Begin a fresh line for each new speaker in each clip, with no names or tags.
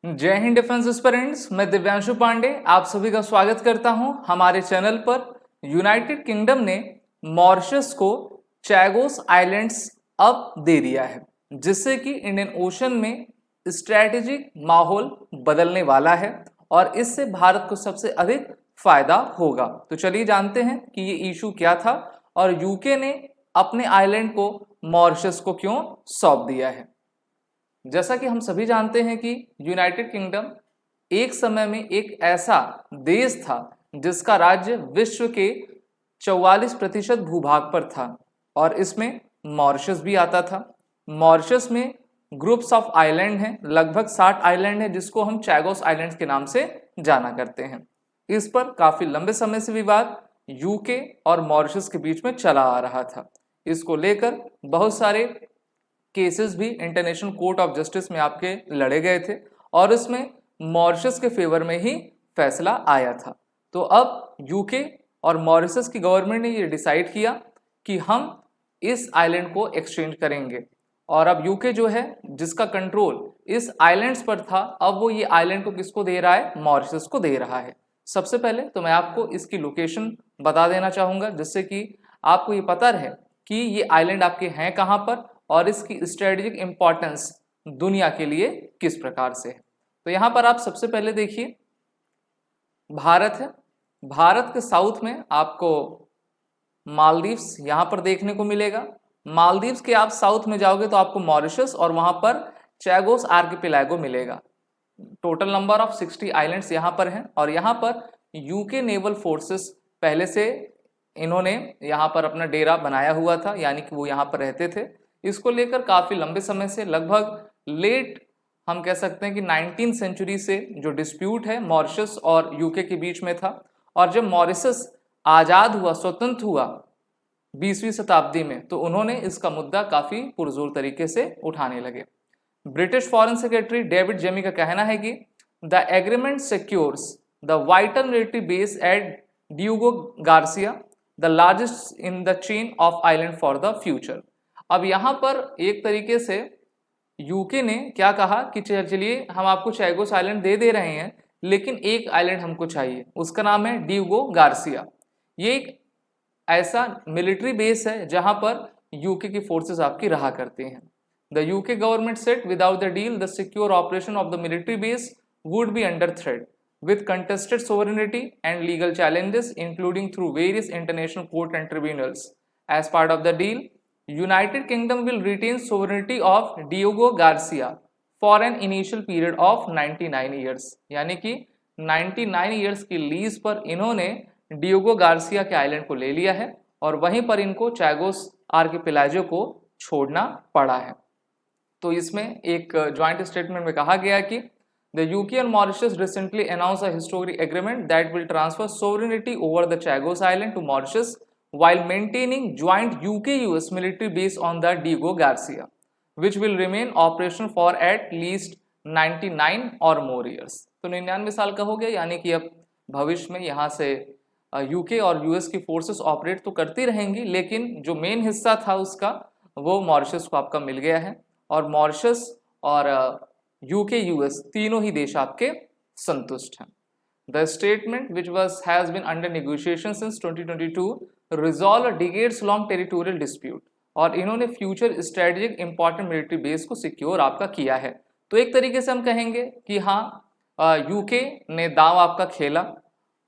जय Hind defence aspirants. मैं दिव्यांशु पांडे आप सभी का स्वागत करता हूं हमारे चैनल पर। यूनाइटेड किंगडम ने मॉरिशस को चैगोस आइलैंड्स अब दे दिया है, जिससे कि इंडियन ओशन में स्ट्रैटेजिक माहौल बदलने वाला है और इससे भारत को सबसे अधिक फायदा होगा। तो चलिए जानते हैं कि ये इशू क्या था और यूके ने अपने आइलैंड को मॉरिशस को क्यों सौंप दिया है। जैसा कि हम सभी जानते हैं कि यूनाइटेड किंगडम एक समय में एक ऐसा देश था जिसका राज्य विश्व के 44% भूभाग पर था और इसमें मॉरिशस भी आता था। मॉरिशस में ग्रुप्स ऑफ आइलैंड हैं, लगभग 60 आइलैंड हैं जिसको हम चैगोस आइलैंड्स के नाम से जाना करते हैं। इस पर काफी लंबे समय से विवाद यूके और मॉरिशस के बीच में चला आ रहा था। इसको लेकर बहुत सारे केसेस भी इंटरनेशनल कोर्ट ऑफ जस्टिस में आपके लड़े गए थे और इसमें मॉरिशस के फेवर में ही फैसला आया था। तो अब यूके और मॉरिशस की गवर्नमेंट ने ये डिसाइड किया कि हम इस आइलैंड को एक्सचेंज करेंगे और अब यूके जो है जिसका कंट्रोल इस आइलैंड्स पर था, अब वो ये आइलैंड को किसको दे रहा है? मॉरिशस को दे रहा है। सबसे पहले तो मैं आपको इसकी लोकेशन बता देना चाहूँगा जिससे कि आपको ये पता रहे कि ये आइलैंड आपके हैं कहाँ पर और इसकी स्ट्रेटेजिक इंपॉर्टेंस दुनिया के लिए किस प्रकार से है। तो यहाँ पर आप सबसे पहले देखिए भारत है। भारत के साउथ में आपको मालदीव्स यहाँ पर देखने को मिलेगा। मालदीव्स के आप साउथ में जाओगे तो आपको मॉरिशस और वहाँ पर चैगोस आर्किपेलागो मिलेगा। टोटल नंबर ऑफ 60 आइलैंड्स यहाँ पर हैं और यहाँ पर यूके नेवल फोर्सेस पहले से इन्होंने यहाँ पर अपना डेरा बनाया हुआ था, यानी कि वो यहाँ पर रहते थे। इसको लेकर काफ़ी लंबे समय से, लगभग लेट हम कह सकते हैं कि 19th सेंचुरी से जो डिस्प्यूट है मॉरिशस और यूके के बीच में था और जब मॉरिशस आज़ाद हुआ, स्वतंत्र हुआ 20वीं शताब्दी में, तो उन्होंने इसका मुद्दा काफ़ी पुरजोर तरीके से उठाने लगे। British foreign secretary David Jamie का कहना है कि the agreement secures the vital military base at Diego Garcia, the largest in the chain of island for the future. अब यहाँ पर एक तरीके से यूके ने क्या कहा कि चलिए हम आपको चैगोस आइलैंड दे रहे हैं, लेकिन एक आइलैंड हमको चाहिए, उसका नाम है डियोगो गार्सिया। ये एक ऐसा मिलिट्री बेस है जहां पर यूके की फोर्सेस आपकी रहा करती हैं। The UK government set without the deal the secure operation of the military base would be under threat with contested sovereignty and legal challenges including through various international court and tribunals. As part of the deal, United Kingdom will retain sovereignty of Diego Garcia for an initial period of 99 years. यानी कि 99 years की lease पर इन्होंने Diogo Garcia के island को ले लिया है और वहीं पर इनको चैगोस आर्किपेलागो को छोड़ना पड़ा है। तो इसमें एक ज्वाइंट स्टेटमेंट में कहा गया कि The UK and Mauritius recently announced a historic agreement that will transfer sovereignty over the Chagos Island to Mauritius while maintaining joint UK-US military base on the Diego Garcia, which will remain operational for at least 99 or more years. तो 99 साल का हो गया, यानी कि अब भविष्य में यहाँ से यूके और यूएस की फोर्सेस ऑपरेट तो करती रहेंगी, लेकिन जो मेन हिस्सा था उसका वो मॉरिशस को आपका मिल गया है और मॉरिशस और यूके यूएस तीनों ही देश आपके संतुष्ट हैं। The statement which has been under negotiation since 2022 resolve a decades long territorial dispute और इन्होंने future strategic important military base को सिक्योर आपका किया है। तो एक तरीके से हम कहेंगे कि हाँ, यूके ने दांव आपका खेला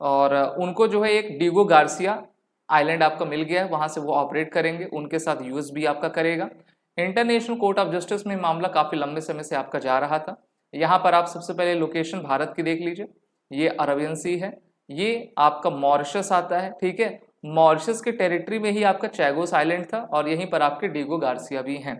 और उनको जो है एक डियोगो गार्सिया आइलैंड आपका मिल गया है, वहां से वो ऑपरेट करेंगे, उनके साथ यूएस भी आपका करेगा। इंटरनेशनल कोर्ट ऑफ जस्टिस में मामला काफ़ी लंबे समय से आपका जा रहा था। यहाँ पर आप सबसे पहले लोकेशन भारत की देख लीजिए, ये अरेबियन सी है, ये आपका मॉरिशस आता है, ठीक है। मॉरिशस के टेरिटरी में ही आपका चैगोस आइलैंड था और यहीं पर आपके डियोगो गार्सिया भी हैं।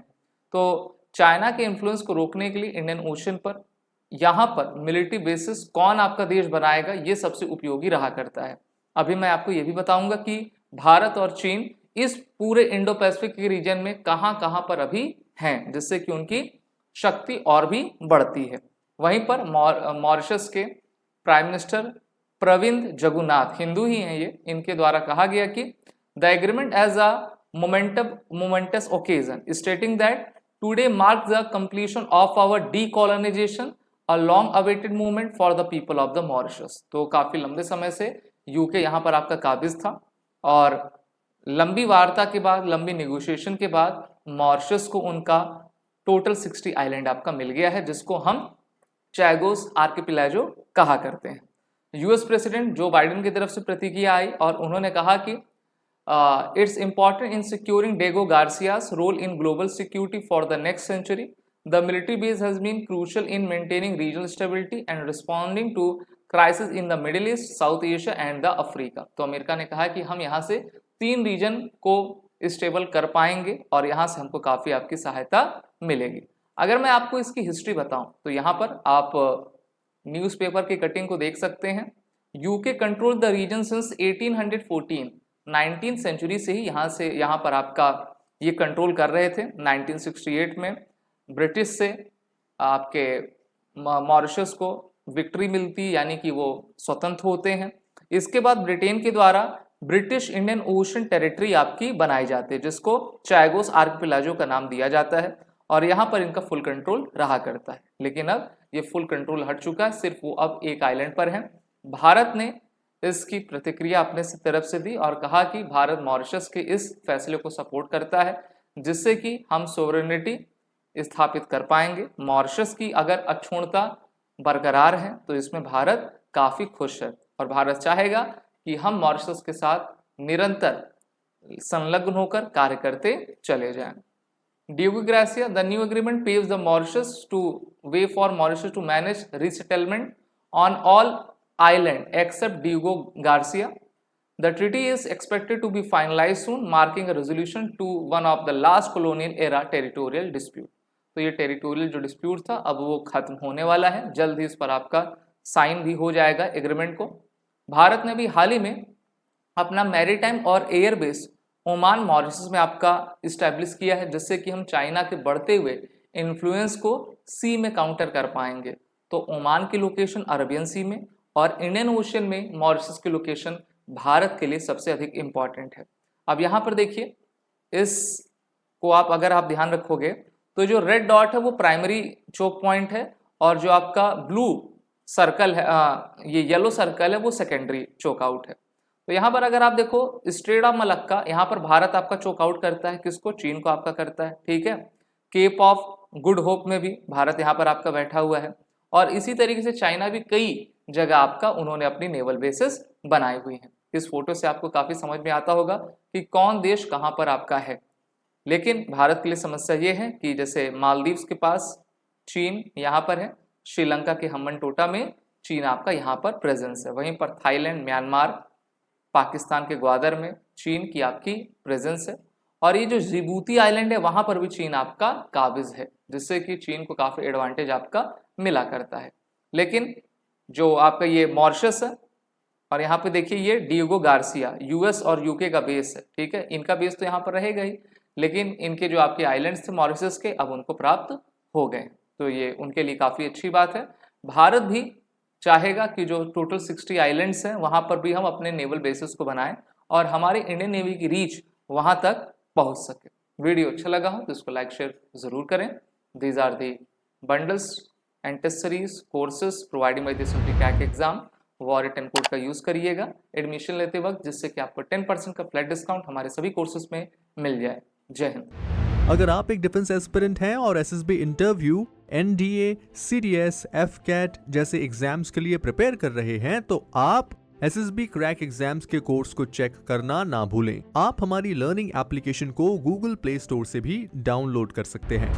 तो चाइना के इन्फ्लुएंस को रोकने के लिए इंडियन ओशन पर यहाँ पर मिलिट्री बेसिस कौन आपका देश बनाएगा, ये सबसे उपयोगी रहा करता है। अभी मैं आपको ये भी बताऊंगा कि भारत और चीन इस पूरे इंडो पैसिफिक के रीजन में कहां पर अभी हैं, जिससे कि उनकी शक्ति और भी बढ़ती है। वहीं पर मॉरिशस के प्राइम मिनिस्टर प्रविंद जगन्नाथ, हिंदू ही हैं ये, इनके द्वारा कहा गया कि the agreement as a momentous occasion stating that today marks the completion of our decolonisation a long awaited movement for the people of the Mauritius. तो काफी लंबे समय से यूके यहाँ पर आपका काबिज था और लंबी वार्ता के बाद, लंबी निगोशिएशन के बाद मॉरिशस को उनका टोटल 60 आइलैंड आपका मिल गया है, जिसको हम चैगोस आर्किपेलागो कहा करते हैं। यूएस प्रेसिडेंट जो बाइडेन की तरफ से प्रतिक्रिया आई और उन्होंने कहा कि it's important in securing Diego Garcia's role in global security for the next century. The military base has been crucial in maintaining regional stability and responding to crisis in the Middle East, South Asia and the Africa. तो America ने कहा कि हम यहाँ से 3 reason को stable कर पाएंगे और यहाँ से हमको काफ़ी आपकी सहायता मिलेगी। अगर मैं आपको इसकी हिस्ट्री बताऊं तो यहाँ पर आप न्यूज़पेपर की कटिंग को देख सकते हैं। UK control the region since 1814, 19th century से ही यहाँ पर आपका ये कंट्रोल कर रहे थे। 1968 में ब्रिटिश से आपके मॉरिशस को विक्ट्री मिलती, यानी कि वो स्वतंत्र होते हैं। इसके बाद ब्रिटेन के द्वारा ब्रिटिश इंडियन ओशन टेरिटरी आपकी बनाई जाती है, जिसको चैगोस आर्किपेलागो का नाम दिया जाता है और यहाँ पर इनका फुल कंट्रोल रहा करता है। लेकिन अब ये फुल कंट्रोल हट चुका है, सिर्फ वो अब एक आइलैंड पर है। भारत ने इसकी प्रतिक्रिया अपने तरफ से दी और कहा कि भारत मॉरिशस के इस फैसले को सपोर्ट करता है, जिससे कि हम सोवरेनिटी स्थापित कर पाएंगे। मॉरिशस की अगर अक्षुण्णता बरकरार है तो इसमें भारत काफ़ी खुश है और भारत चाहेगा कि हम मॉरिशस के साथ निरंतर संलग्न होकर कार्य करते चले जाएं। Diego Garcia, the new agreement paves the Mauritius to way for Mauritius to manage resettlement on all island except Diego Garcia. The treaty is expected to be finalized soon, marking a resolution to one of the last colonial era territorial dispute. तो ये territorial जो dispute था अब वो खत्म होने वाला है, जल्द ही इस पर आपका साइन भी हो जाएगा एग्रीमेंट को। भारत ने भी हाल ही में अपना मैरीटाइम और एयर बेस ओमान मॉरिशस में आपका इस्टेब्लिश किया है, जिससे कि हम चाइना के बढ़ते हुए इन्फ्लुएंस को सी में काउंटर कर पाएंगे। तो ओमान की लोकेशन अरबियन सी में और इंडियन ओशन में मॉरिशस की लोकेशन भारत के लिए सबसे अधिक इम्पॉर्टेंट है। अब यहाँ पर देखिए, इसको आप अगर आप ध्यान रखोगे तो जो रेड डॉट है वो प्राइमरी चोक पॉइंट है और जो आपका ब्लू सर्कल है, ये येलो सर्कल है, वो सेकेंडरी चोक आउट है। तो यहाँ पर अगर आप देखो स्ट्रेट ऑफ मलक्का, यहाँ पर भारत आपका चोक आउट करता है, किसको? चीन को आपका करता है, ठीक है। केप ऑफ गुड होप में भी भारत यहाँ पर आपका बैठा हुआ है और इसी तरीके से चाइना भी कई जगह आपका उन्होंने अपनी नेवल बेसिस बनाई हुई हैं। इस फोटो से आपको काफ़ी समझ में आता होगा कि कौन देश कहाँ पर आपका है। लेकिन भारत के लिए समस्या ये है कि जैसे मालदीव्स के पास चीन यहाँ पर है, श्रीलंका के हम्बनटोटा में चीन आपका यहाँ पर प्रेजेंस है, वहीं पर थाईलैंड, म्यांमार, पाकिस्तान के ग्वादर में चीन की आपकी प्रेजेंस है और ये जो जिबूती आइलैंड है वहाँ पर भी चीन आपका काबिज है, जिससे कि चीन को काफ़ी एडवांटेज आपका मिला करता है। लेकिन जो आपका ये मॉरिशस है और यहाँ पे देखिए ये डिएगो गार्सिया यूएस और यूके का बेस है, ठीक है। इनका बेस तो यहाँ पर रहेगा ही, लेकिन इनके जो आपके आइलैंड्स थे मॉरिशस के अब उनको प्राप्त हो गए, तो ये उनके लिए काफ़ी अच्छी बात है। भारत भी चाहेगा कि जो टोटल 60 आइलैंड्स हैं वहाँ पर भी हम अपने नेवल बेसिस को बनाएं और हमारे इंडियन नेवी की रीच वहाँ तक पहुँच सके। वीडियो अच्छा लगा हो तो इसको लाइक शेयर ज़रूर करें। These are the bundles and test series courses providing by this crack exam. वॉर रिटन कोड का यूज़ करिएगा एडमिशन लेते वक्त, जिससे कि आपको 10% का फ्लैट डिस्काउंट हमारे सभी कोर्सेज में मिल जाए। जय हिंद।
अगर आप एक डिफेंस एस्पिरेंट हैं और SSB interview, NDA, CDS, AFCAT जैसे एग्जाम्स के लिए प्रिपेयर कर रहे हैं तो आप एसएसबी क्रैक एग्जाम्स के कोर्स को चेक करना ना भूलें। आप हमारी लर्निंग एप्लीकेशन को गूगल प्ले स्टोर से भी डाउनलोड कर सकते हैं।